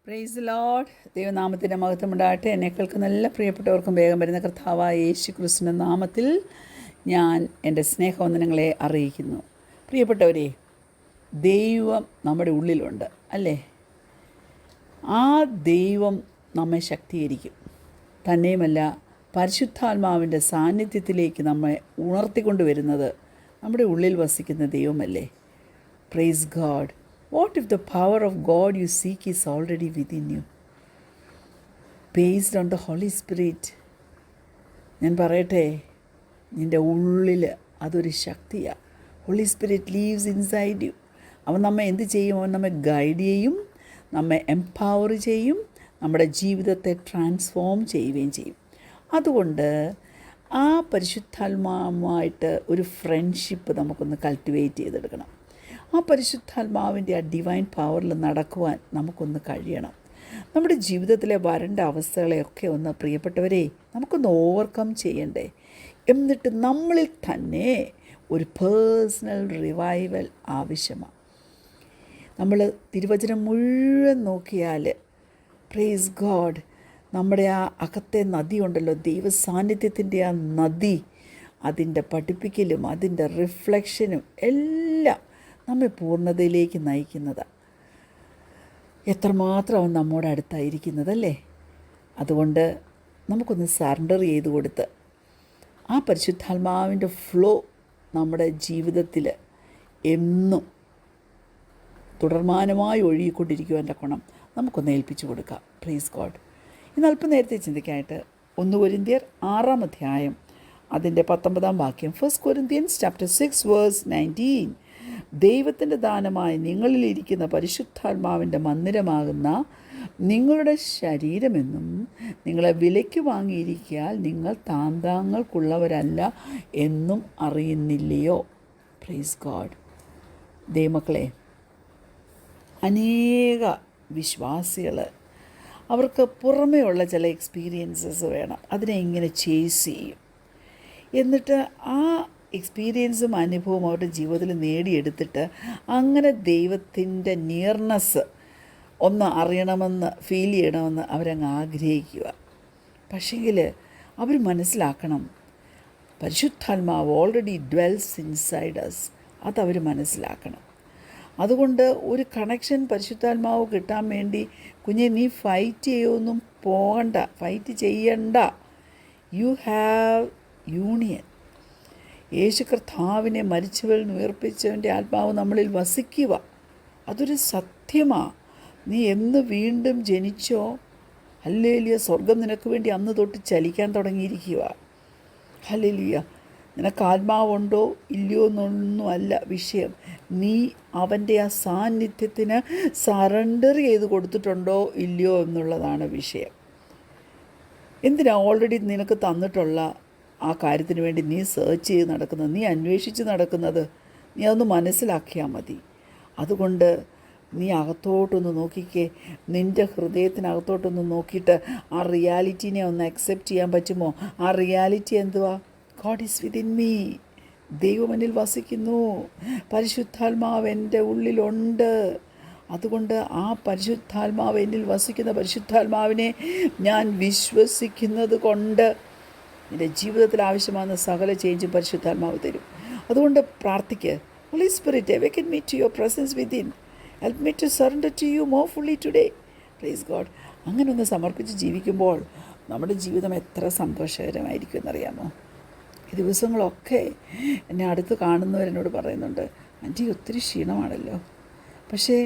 Praise Lord. ദൈവനാമത്തിൻ്റെ മഹത്വമുണ്ടാകട്ടെ. എന്നെ കേൾക്കുന്ന എല്ലാ പ്രിയപ്പെട്ടവർക്കും വേഗം വരുന്ന കർത്താവായ യേശു ക്രിസ്തുവിൻ്റെ നാമത്തിൽ ഞാൻ എൻ്റെ സ്നേഹവന്ദനങ്ങളെ അറിയിക്കുന്നു. പ്രിയപ്പെട്ടവരെ, ദൈവം നമ്മുടെ ഉള്ളിലുണ്ട് അല്ലേ? ആ ദൈവം നമ്മെ ശക്തീകരിക്കും. തന്നെയുമല്ല, പരിശുദ്ധാത്മാവിൻ്റെ സാന്നിധ്യത്തിലേക്ക് നമ്മെ ഉണർത്തിക്കൊണ്ടുവരുന്നത് നമ്മുടെ ഉള്ളിൽ വസിക്കുന്ന ദൈവമല്ലേ? Praise God. What if the power of God you seek is already within you, based on the Holy Spirit? ഞാൻ പറയട്ടെ, നിൻ്റെ ഉള്ളിൽ അതൊരു ശക്തിയാണ്. Holy spirit lives inside you. അവൻ നമ്മെ എന്ത് ചെയ്യും? അവൻ നമ്മെ ഗൈഡ് ചെയ്യും, നമ്മെ എംപവർ ചെയ്യും, നമ്മുടെ ജീവിതത്തെ ട്രാൻസ്ഫോം ചെയ്യുകയും ചെയ്യും. അതുകൊണ്ട് ആ പരിശുദ്ധാത്മാവുമായിട്ട് ഒരു ഫ്രണ്ട്ഷിപ്പ് നമുക്കൊന്ന് കൾട്ടിവേറ്റ് ചെയ്തെടുക്കണം. ആ പരിശുദ്ധാത്മാവിൻ്റെ ആ ഡിവൈൻ പവറിൽ നടക്കുവാൻ നമുക്കൊന്ന് കഴിയണം. നമ്മുടെ ജീവിതത്തിലെ വരണ്ട അവസ്ഥകളെയൊക്കെ ഒന്ന്, പ്രിയപ്പെട്ടവരെ, നമുക്കൊന്ന് ഓവർകം ചെയ്യണ്ടേ? എന്നിട്ട് നമ്മളിൽ തന്നെ ഒരു പേഴ്സണൽ റിവൈവൽ ആവശ്യമാണ്. നമ്മൾ തിരുവചനം മുഴുവൻ നോക്കിയാൽ, പ്രൈസ് ഗോഡ്, നമ്മുടെ ആ അകത്തെ നദി ഉണ്ടല്ലോ, ദൈവസാന്നിധ്യത്തിൻ്റെ ആ നദി, അതിൻ്റെ പഠിപ്പിക്കലും അതിൻ്റെ റിഫ്ലക്ഷനും എല്ലാം നമ്മെ പൂർണ്ണതയിലേക്ക് നയിക്കുന്നതാണ്. എത്രമാത്രം അവൻ നമ്മോട് അടുത്തായിരിക്കുന്നതല്ലേ? അതുകൊണ്ട് നമുക്കൊന്ന് സറണ്ടർ ചെയ്ത് കൊടുത്ത് ആ പരിശുദ്ധാത്മാവിൻ്റെ ഫ്ലോ നമ്മുടെ ജീവിതത്തിൽ എന്നും തുടർമാനമായി ഒഴുകിക്കൊണ്ടിരിക്കുവാൻ്റെ ഗുണം നമുക്കൊന്ന് ഏൽപ്പിച്ചു കൊടുക്കാം. Praise God. ഇന്ന് അല്പം നേരത്തെ ചിന്തിക്കാനായിട്ട് 1 കൊരിന്ത്യർ 6 അധ്യായം അതിൻ്റെ 19 വാക്യം. 1 Corinthians chapter 6 verse 19. ദൈവത്തിൻ്റെ ദാനമായി നിങ്ങളിലിരിക്കുന്ന പരിശുദ്ധാത്മാവിൻ്റെ മന്ദിരമാകുന്ന നിങ്ങളുടെ ശരീരമെന്നും നിങ്ങളെ വിലയ്ക്ക് വാങ്ങിയിരിക്കാൻ നിങ്ങൾ താന്താങ്ങൾക്കുള്ളവരല്ല എന്നും അറിയുന്നില്ലയോ? Praise God. ദൈവമക്കളെ, അനേക വിശ്വാസികൾ അവർക്ക് പുറമേയുള്ള ചില എക്സ്പീരിയൻസസ് വേണം. അതിനെ ഇങ്ങനെ ചേസ് ചെയ്യും. എന്നിട്ട് ആ എക്സ്പീരിയൻസും അനുഭവവും അവരുടെ ജീവിതത്തിൽ നേടിയെടുത്തിട്ട് അങ്ങനെ ദൈവത്തിൻ്റെ നിയർനെസ് ഒന്ന് അറിയണമെന്ന് ഫീൽ ചെയ്യണമെന്ന് അവരങ്ങ് ആഗ്രഹിക്കുക. പക്ഷേങ്കിൽ അവർ മനസ്സിലാക്കണം, പരിശുദ്ധാത്മാവ് ഓൾറെഡി ഡ്വെൽസ് ഇൻസൈഡ് അസ്. അതവർ മനസ്സിലാക്കണം. അതുകൊണ്ട് ഒരു കണക്ഷൻ പരിശുദ്ധാത്മാവ് കിട്ടാൻ വേണ്ടി, കുഞ്ഞെ നീ ഫൈറ്റ് ചെയ്യുമൊന്നും പോകണ്ട, ഫൈറ്റ് ചെയ്യണ്ട. You have union. യേശു കർത്താവിനെ മരിച്ചവരിൽ നിന്ന് ഉയർപ്പിച്ചവൻ്റെ ആത്മാവ് നമ്മളിൽ വസിക്കുക. അതൊരു സത്യമാണ്. നീ എന്ന് വീണ്ടും ജനിച്ചോ, ഹല്ലേലൂയ, സ്വർഗം നിനക്ക് വേണ്ടി അന്ന് തൊട്ട് ചലിക്കാൻ തുടങ്ങിയിരിക്കുക. ഹല്ലേലൂയ. നിനക്ക് ആത്മാവുണ്ടോ ഇല്ലയോ എന്നൊന്നും അല്ല വിഷയം. നീ അവൻ്റെ ആ സാന്നിധ്യത്തിന് സറണ്ടർ ചെയ്ത് കൊടുത്തിട്ടുണ്ടോ ഇല്ലയോ എന്നുള്ളതാണ് വിഷയം. എന്തിനാ ഓൾറെഡി നിനക്ക് തന്നിട്ടുള്ള ആ കാര്യത്തിന് വേണ്ടി നീ സെർച്ച് ചെയ്ത് നടക്കുന്നത്, നീ അന്വേഷിച്ച് നടക്കുന്നത്? നീ അതൊന്ന് മനസ്സിലാക്കിയാൽ മതി. അതുകൊണ്ട് നീ അകത്തോട്ടൊന്ന് നോക്കിക്കേ, നിൻ്റെ ഹൃദയത്തിനകത്തോട്ടൊന്ന് നോക്കിയിട്ട് ആ റിയാലിറ്റീനെ ഒന്ന് അക്സെപ്റ്റ് ചെയ്യാൻ പറ്റുമോ? ആ റിയാലിറ്റി എന്തുവാ? God is within me. ദൈവം എന്നിൽ വസിക്കുന്നു. പരിശുദ്ധാത്മാവ് എൻ്റെ ഉള്ളിലുണ്ട്. അതുകൊണ്ട് ആ പരിശുദ്ധാത്മാവ് എന്നിൽ വസിക്കുന്ന പരിശുദ്ധാത്മാവിനെ ഞാൻ വിശ്വസിക്കുന്നത് കൊണ്ട് എൻ്റെ ജീവിതത്തിൽ ആവശ്യമാകുന്ന സകല ചേഞ്ചും പരിശുദ്ധാത്മാവ് തരും. അതുകൊണ്ട് പ്രാർത്ഥിക്കുക, holy spirit awaken me to your presence within. Help me to surrender to you more fully today. Praise God. അങ്ങനെ ഒന്ന് സമർപ്പിച്ച് ജീവിക്കുമ്പോൾ നമ്മുടെ ജീവിതം എത്ര സന്തോഷകരമായിരിക്കും എന്നറിയാമോ? ഈ ദിവസങ്ങളൊക്കെ എന്നെ അടുത്ത് കാണുന്നവരെന്നോട് പറയുന്നുണ്ട്, ആൻറ്റി ഒത്തിരി ക്ഷീണമാണല്ലോ. പക്ഷേ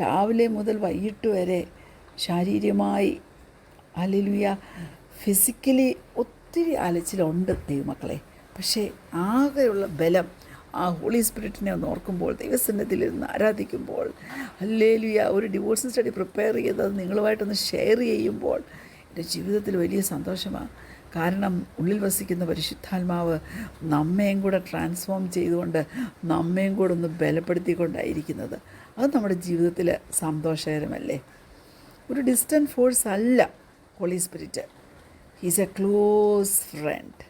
രാവിലെ മുതൽ വൈകിട്ട് വരെ ശാരീരികമായി, ഹല്ലേലൂയ, ഫിസിക്കലി ഒത്തിരി അലച്ചിലുണ്ട് ദൈവമക്കളെ. പക്ഷേ ആകെയുള്ള ബലം ആ ഹോളി സ്പിരിറ്റിനെ ഒന്ന് ഓർക്കുമ്പോൾ, ദൈവസന്നിധിയിലിരുന്ന് ആരാധിക്കുമ്പോൾ, ഹല്ലേലൂയ, ഒരു ഡിവോഴ്സ് സ്റ്റഡി പ്രിപ്പയർ ചെയ്തത് നിങ്ങളുമായിട്ടൊന്ന് ഷെയർ ചെയ്യുമ്പോൾ എൻ്റെ ജീവിതത്തിൽ വലിയ സന്തോഷമാണ്. കാരണം ഉള്ളിൽ വസിക്കുന്ന പരിശുദ്ധാത്മാവ് നമ്മയും കൂടെ ട്രാൻസ്ഫോം ചെയ്തുകൊണ്ട് നമ്മയും കൂടെ ഒന്ന് ബലപ്പെടുത്തിക്കൊണ്ടായിരിക്കുന്നത്. അത് നമ്മുടെ ജീവിതത്തിൽ സന്തോഷകരമല്ലേ? ഒരു ഡിസ്റ്റൻറ്റ് ഫോഴ്സ് അല്ല holy spirit. He's a close friend.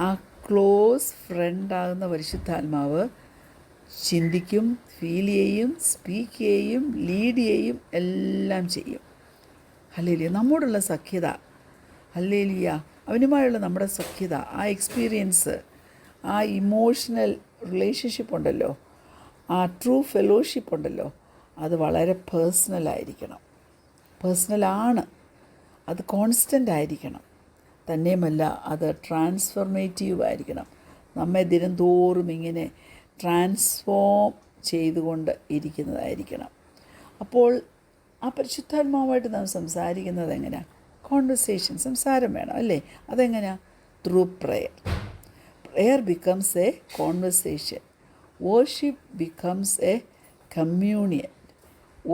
ആ ക്ലോസ് ഫ്രണ്ടാകുന്ന പരിശുദ്ധാത്മാവ് ചിന്തിക്കും, ഫീൽ ചെയ്യും, സ്പീക്ക് ചെയ്യും, ലീഡ് ചെയ്യും, എല്ലാം ചെയ്യും. ഹല്ലേലൂയ. നമ്മോടുള്ള സഖ്യത, ഹല്ലേലൂയ, അവനുമായുള്ള നമ്മുടെ സഖ്യത, ആ എക്സ്പീരിയൻസ്, ആ ഇമോഷണൽ റിലേഷൻഷിപ്പ് ഉണ്ടല്ലോ, ആ ട്രൂ ഫെലോഷിപ്പ് ഉണ്ടല്ലോ, അത് വളരെ പേഴ്സണലായിരിക്കണം. പേഴ്സണലാണ്, അത് കോൺസ്റ്റൻ്റ് ആയിരിക്കണം. തന്നെയുമല്ല അത് ട്രാൻസ്ഫോർമേറ്റീവ് ആയിരിക്കണം. നമ്മെ ദിനംതോറും ഇങ്ങനെ ട്രാൻസ്ഫോം ചെയ്തുകൊണ്ട് ഇരിക്കുന്നതായിരിക്കണം. അപ്പോൾ ആ പരിശുദ്ധാത്മാവുമായിട്ട് നാം സംസാരിക്കുന്നത് എങ്ങനെയാണ്? കോൺവെർസേഷൻ, സംസാരം വേണം അല്ലേ? അതെങ്ങനെയാണ്? Through prayer. Prayer becomes A conversation. Worship becomes A communion.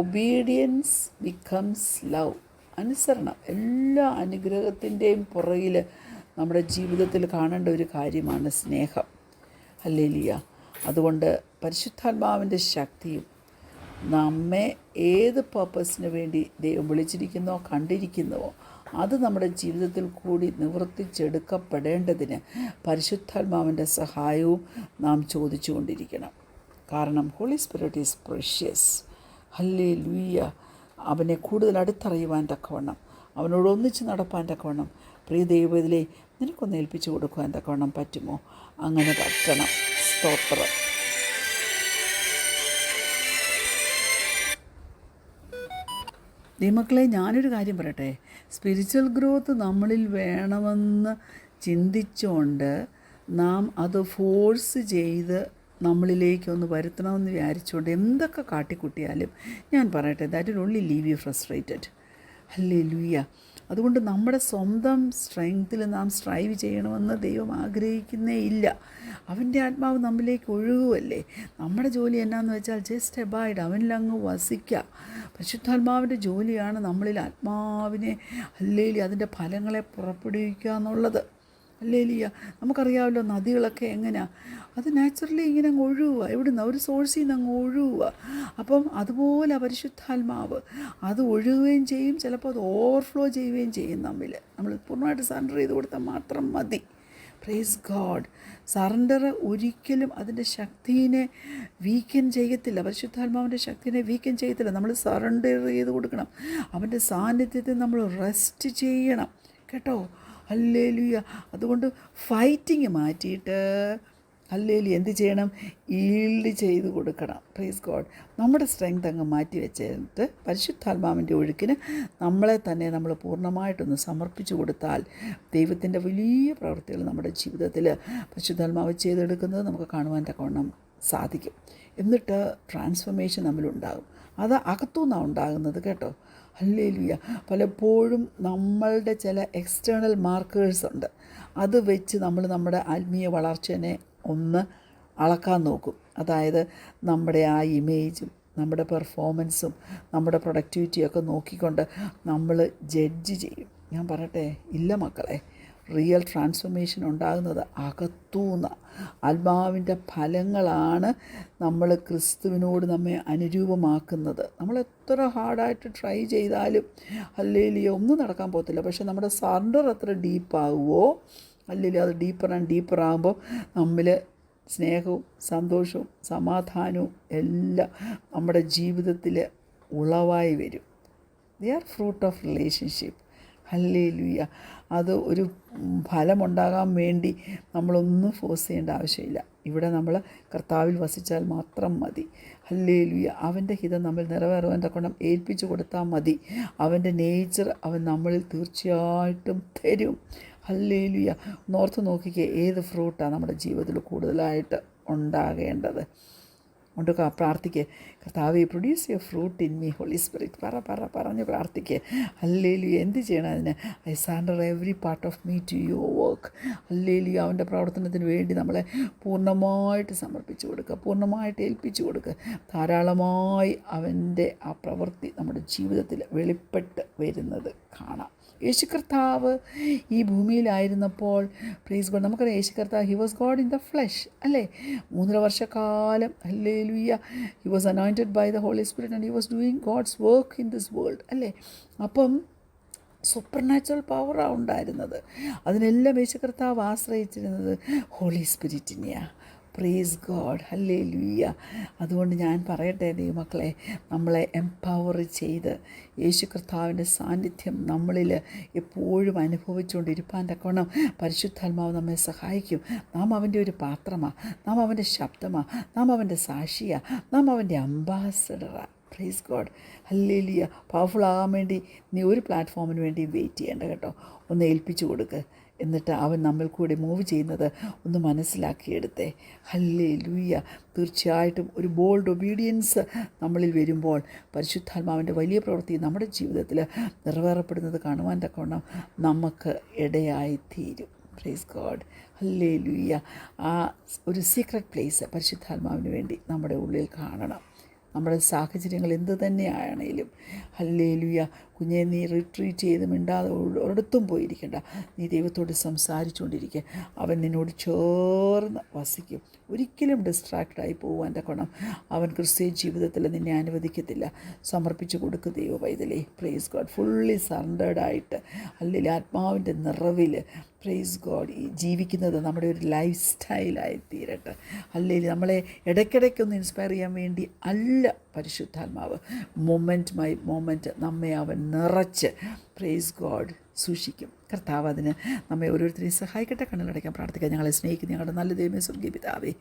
Obedience becomes love. അനുസരണം എല്ലാ അനുഗ്രഹത്തിൻ്റെയും പുറകിൽ നമ്മുടെ ജീവിതത്തിൽ കാണേണ്ട ഒരു കാര്യമാണ് സ്നേഹം. ഹല്ലേലൂയ. അതുകൊണ്ട് പരിശുദ്ധാത്മാവിൻ്റെ ശക്തിയും നമ്മെ ഏത് പർപ്പസിന് വേണ്ടി ദൈവം വിളിച്ചിരിക്കുന്നോ കണ്ടിരിക്കുന്നുവോ അത് നമ്മുടെ ജീവിതത്തിൽ കൂടി നിവർത്തിച്ചെടുക്കപ്പെടേണ്ടതിന് പരിശുദ്ധാത്മാവിൻ്റെ സഹായവും നാം ചോദിച്ചുകൊണ്ടിരിക്കണം. കാരണം holy spirit is precious. Hallelujah. അവനെ കൂടുതൽ അടുത്തറിയുവാൻ തക്കവണ്ണം, അവനോട് ഒന്നിച്ച് നടപ്പാൻ തക്കവണ്ണം, പ്രിയ ദൈവത്തിലെ നിനക്കൊന്ന് ഏൽപ്പിച്ചു കൊടുക്കുവാൻ തക്കവണ്ണം പറ്റുമോ? അങ്ങനെ പറ്റണം. സ്തോത്രം. ദൈവമക്കളെ, ഞാനൊരു കാര്യം പറയട്ടെ. സ്പിരിച്വൽ ഗ്രോത്ത് നമ്മളിൽ വേണമെന്ന് ചിന്തിച്ചുകൊണ്ട് നാം അത് ഫോഴ്സ് ചെയ്ത് നമ്മളിലേക്കൊന്ന് വരുത്തണമെന്ന് വിചാരിച്ചുകൊണ്ട് എന്തൊക്കെ കാട്ടിക്കൂട്ടിയാലും ഞാൻ പറയട്ടെ, that will only leave U frustrated. Hallelujah. അതുകൊണ്ട് നമ്മുടെ സ്വന്തം സ്ട്രെങ്ത്തിൽ നാം സ്ട്രൈവ് ചെയ്യണമെന്ന് ദൈവം ആഗ്രഹിക്കുന്നേ ഇല്ല. അവൻ്റെ ആത്മാവ് നമ്മിലേക്ക് ഒഴുകുമല്ലേ. നമ്മുടെ ജോലി എന്നാന്ന് വെച്ചാൽ ജസ്റ്റ് എബൈഡ്, അവനിലങ്ങ് വസിക്കുക. പരിശുദ്ധാത്മാവിൻ്റെ ജോലിയാണ് നമ്മളിൽ ആത്മാവിനെ ഹല്ലേലൂയ അതിൻ്റെ ഫലങ്ങളെ പുറപ്പെടുവിക്കുക എന്നുള്ളത്. ഹല്ലേലൂയ. നമുക്കറിയാമല്ലോ നദികളൊക്കെ എങ്ങനെയാണ്, അത് നാച്ചുറലി ഇങ്ങനെ അങ്ങ് ഒഴുകുക. എവിടുന്ന്? ഒരു സോഴ്സിൽ നിന്ന് അങ്ങ് ഒഴുകുക. അപ്പം അതുപോലെ പരിശുദ്ധാത്മാവ് അത് ഒഴുകുകയും ചെയ്യും, ചിലപ്പോൾ അത് ഓവർഫ്ലോ ചെയ്യുകയും ചെയ്യും. നമ്മൾ പൂർണ്ണമായിട്ട് സറണ്ടർ ചെയ്ത് കൊടുത്താൽ മാത്രം മതി. Praise God. സറണ്ടർ ഒരിക്കലും അതിൻ്റെ ശക്തിയെ വീക്കൻ ചെയ്യത്തില്ല. പരിശുദ്ധാത്മാവിൻ്റെ ശക്തിയെ വീക്കൻ ചെയ്യത്തില്ല. നമ്മൾ സറണ്ടർ ചെയ്ത് കൊടുക്കണം. അവൻ്റെ സാന്നിധ്യത്തിൽ നമ്മൾ റെസ്റ്റ് ചെയ്യണം കേട്ടോ. ഹല്ലേലൂയ. അതുകൊണ്ട് ഫൈറ്റിങ് മാറ്റിയിട്ട് ഹല്ലേലൂയ എന്ത് ചെയ്യണം? ഈൽഡ് ചെയ്ത് കൊടുക്കണം. Praise God. നമ്മുടെ സ്ട്രെങ്ത് അങ്ങ് മാറ്റി വെച്ചിട്ട് പരിശുദ്ധാത്മാവിൻ്റെ ഒഴുക്കിന് നമ്മളെ തന്നെ നമ്മൾ പൂർണ്ണമായിട്ടൊന്ന് സമർപ്പിച്ചു കൊടുത്താൽ ദൈവത്തിൻ്റെ വലിയ പ്രവൃത്തികൾ നമ്മുടെ ജീവിതത്തിൽ പരിശുദ്ധാത്മാവ് ചെയ്തെടുക്കുന്നത് നമുക്ക് കാണുവാൻ തക്കവണ്ണം സാധിക്കും. എന്നിട്ട് ട്രാൻസ്ഫോർമേഷൻ നമ്മളുണ്ടാകും. അത് അകത്തുനിന്നാണ് ഉണ്ടാകുന്നത് കേട്ടോ. ഹല്ലേലൂയ. പലപ്പോഴും നമ്മളുടെ ചില എക്സ്റ്റേണൽ മാർക്കേഴ്സ് ഉണ്ട്. അത് വെച്ച് നമ്മൾ നമ്മുടെ ആത്മീയ വളർച്ചയെ ഒന്ന് അളക്കാൻ നോക്കും. അതായത് നമ്മുടെ ആ ഇമേജും നമ്മുടെ പെർഫോമൻസും നമ്മുടെ പ്രൊഡക്ടിവിറ്റിയൊക്കെ നോക്കിക്കൊണ്ട് നമ്മൾ ജഡ്ജ് ചെയ്യും. ഞാൻ പറയട്ടെ, ഇല്ല മക്കളെ. റിയൽ ട്രാൻസ്ഫോർമേഷൻ ഉണ്ടാകുന്നത് അകത്തൂന്ന്. ആത്മാവിൻ്റെ ഫലങ്ങളാണ് നമ്മൾ ക്രിസ്തുവിനോട് നമ്മെ അനുരൂപമാക്കുന്നത്. നമ്മൾ എത്ര ഹാർഡായിട്ട് ട്രൈ ചെയ്താലും ഹല്ലേലൂയ ഒന്നും നടക്കാൻ പോകത്തില്ല. പക്ഷെ നമ്മുടെ സറണ്ടർ എത്ര ഡീപ്പാകുമോ, ഹല്ലേലൂയ അത് ഡീപ്പർ ആൻഡ് ഡീപ്പർ ആകുമ്പോൾ നമ്മിൽ സ്നേഹവും സന്തോഷവും സമാധാനവും എല്ലാം നമ്മുടെ ജീവിതത്തിൽ ഉളവായി വരും. They are fruit of relationship. Hallelujah. അത് ഒരു ഫലമുണ്ടാകാൻ വേണ്ടി നമ്മളൊന്നും ഫോഴ്സ് ചെയ്യേണ്ട ആവശ്യമില്ല. ഇവിടെ നമ്മൾ കർത്താവിൽ വസിച്ചാൽ മാത്രം മതി. ഹല്ലേലൂയ. അവൻ്റെ ഹിതം നമ്മൾ നിറവേറുവാൻ തക്കവണ്ണം ഏൽപ്പിച്ചു കൊടുത്താൽ മതി. അവൻ്റെ നേച്ചർ അവൻ നമ്മളിൽ തീർച്ചയായിട്ടും തരും. ഹല്ലേലൂയ. ഓർത്ത് നോക്കിക്കേ, ഏത് ഫ്രൂട്ടാണ് നമ്മുടെ ജീവിതത്തിൽ കൂടുതലായിട്ട് ഉണ്ടാകേണ്ടത്. കൊണ്ട് പ്രാർത്ഥിക്കുക, കർത്താവേ produce your fruit in me holy spirit. പറഞ്ഞ് പ്രാർത്ഥിക്കുക. ഹല്ലേലൂയ. എന്ത് ചെയ്യണം അതിന്? I surrender every part of me to your work. Hallelujah. അവൻ്റെ പ്രവർത്തനത്തിന് വേണ്ടി നമ്മളെ പൂർണ്ണമായിട്ട് സമർപ്പിച്ചു കൊടുക്കുക, പൂർണ്ണമായിട്ട് ഏൽപ്പിച്ചു കൊടുക്കുക. ധാരാളമായി അവൻ്റെ ആ പ്രവൃത്തി നമ്മുടെ ജീവിതത്തിൽ വെളിപ്പെട്ട് വരുന്നത് കാണാം. യേശു കർത്താവ് ഈ ഭൂമിയിലായിരുന്നപ്പോൾ പ്രൈസ് ഗോഡ്, നമുക്കറിയാം യേശു കർത്താവ് he was God in the flesh അല്ലേ. 3.5 വർഷക്കാലം hallelujah he was anointed by the holy spirit and he was doing God's work in this world അല്ലേ. അപ്പം സൂപ്പർ നാച്ചുറൽ പവറാണ് ഉണ്ടായിരുന്നത്. അതിനെല്ലാം യേശു കർത്താവ് ആശ്രയിച്ചിരുന്നത് ഹോളി സ്പിരിറ്റിനെയാണ്. Praise God, hallelujah. അതുകൊണ്ട് ഞാൻ പറയട്ടെ ദൈവമക്കളെ, നമ്മളെ എംപവർ ചെയ്ത് യേശു കർത്താവിൻ്റെ സാന്നിധ്യം നമ്മളിൽ എപ്പോഴും അനുഭവിച്ചുകൊണ്ടിരിപ്പാൻ തക്കവണ്ണം പരിശുദ്ധാത്മാവ് നമ്മെ സഹായിക്കും. നാം അവൻ്റെ ഒരു പാത്രമാണ്, നാം അവൻ്റെ ശബ്ദമാണ്, നാം അവൻ്റെ സാക്ഷിയാണ്, നാം അവൻ്റെ അംബാസഡറാണ്. Praise God, hallelujah. പവർഫുൾ ആകാൻ വേണ്ടി നീ ഒരു പ്ലാറ്റ്ഫോമിന് വേണ്ടി വെയിറ്റ് ചെയ്യേണ്ട കേട്ടോ. ഒന്ന് ഏൽപ്പിച്ചു കൊടുക്ക്. എന്നിട്ട് അവൻ നമ്മൾ കൂടെ മൂവ് ചെയ്യുന്നത് ഒന്ന് മനസ്സിലാക്കിയെടുത്തേ. ഹല്ലേലൂയ. തീർച്ചയായിട്ടും ഒരു ബോൾഡ് ഒബീഡിയൻസ് നമ്മളിൽ വരുമ്പോൾ പരിശുദ്ധാത്മാവിൻ്റെ വലിയ പ്രവൃത്തി നമ്മുടെ ജീവിതത്തിൽ നിറവേറപ്പെടുന്നത് കാണുവാൻ തക്കവണ്ണം നമുക്ക് ഇടയായിത്തീരും. Price God, hallelujah. ആ ഒരു സീക്രട്ട് പ്ലേസ് പരിശുദ്ധാത്മാവിന് വേണ്ടി നമ്മുടെ ഉള്ളിൽ കാണണം. നമ്മുടെ സാഹചര്യങ്ങൾ എന്ത് തന്നെയാണേലും, ഹല്ലേലൂയ. കുഞ്ഞെ, നീ റിട്രീറ്റ് ചെയ്ത് മിണ്ടാതെ ഒരിടത്തും പോയിരിക്കണ്ട. നീ ദൈവത്തോട് സംസാരിച്ചുകൊണ്ടിരിക്കുക. അവൻ നിന്നോട് ചേർന്ന് വസിക്കും. ഒരിക്കലും ഡിസ്ട്രാക്റ്റായി പോകുവാൻ തക്കവണ്ണം അവൻ ക്രിസ്തീയ ജീവിതത്തിൽ നിന്നെ അനുവദിക്കത്തില്ല. സമർപ്പിച്ച് കൊടുക്കുക ദൈവ പൈതലേ. Praise God. ഫുള്ളി സറണ്ടേർഡായിട്ട്, അല്ലെങ്കിൽ ആത്മാവിൻ്റെ നിറവിൽ പ്രൈസ് ഗോഡ് ഈ ജീവിക്കുന്നത് നമ്മുടെ ഒരു ലൈഫ് സ്റ്റൈലായി തീരട്ടെ. അല്ലെങ്കിൽ നമ്മളെ ഇടയ്ക്കിടയ്ക്കൊന്ന് ഇൻസ്പയർ ചെയ്യാൻ വേണ്ടി അല്ല പരിശുദ്ധാത്മാവ്. മൊമെൻറ്റ് ബൈ മൊമെൻറ്റ് നമ്മെ അവൻ നിറച്ച് പ്രൈസ് ഗോഡ് സൂക്ഷിക്കും. കർത്താവ് അതിന് നമ്മെ ഓരോരുത്തരെയും സഹായിക്കട്ടെ. കണ്ണുകളടയ്ക്കാൻ പ്രാർത്ഥിക്കാം. ഞങ്ങളെ സ്നേഹിക്കുന്ന ഞങ്ങളുടെ നല്ല ദൈവമേ, സ്വർഗ്ഗീയ പിതാവേ,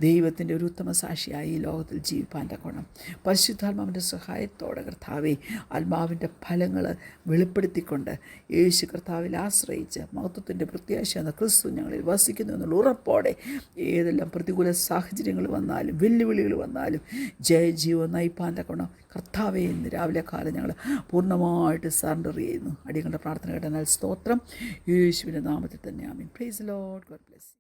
ദൈവത്തിൻ്റെ ഒരു ഉത്തമ സാക്ഷിയായി ഈ ലോകത്തിൽ ജീവിപ്പാൻ തക്കവണ്ണം പരിശുദ്ധാത്മാവിൻ്റെ സഹായത്തോടെ കർത്താവേ, ആത്മാവിൻ്റെ ഫലങ്ങൾ വെളിപ്പെടുത്തിക്കൊണ്ട് യേശു കർത്താവിൽ ആശ്രയിച്ച് മഹത്വത്തിൻ്റെ പ്രത്യാശ എന്ന ക്രിസ്തു ഞങ്ങളിൽ വസിക്കുന്നു എന്നുള്ള ഉറപ്പോടെ ഏതെല്ലാം പ്രതികൂല സാഹചര്യങ്ങൾ വന്നാലും വെല്ലുവിളികൾ വന്നാലും ജയജീവൻ നയിപ്പാൻ തക്കവണ്ണം കർത്താവേ, ഇന്ന് രാവിലെ കാലം ഞങ്ങൾ പൂർണ്ണമായിട്ട് സറണ്ടർ ചെയ്യുന്നു. അടിയങ്ങളുടെ പ്രാർത്ഥന കേട്ടാൽ സ്തോത്രം. യേശുവിൻ്റെ നാമത്തിൽ തന്നെ amen. Praise the lord. God bless.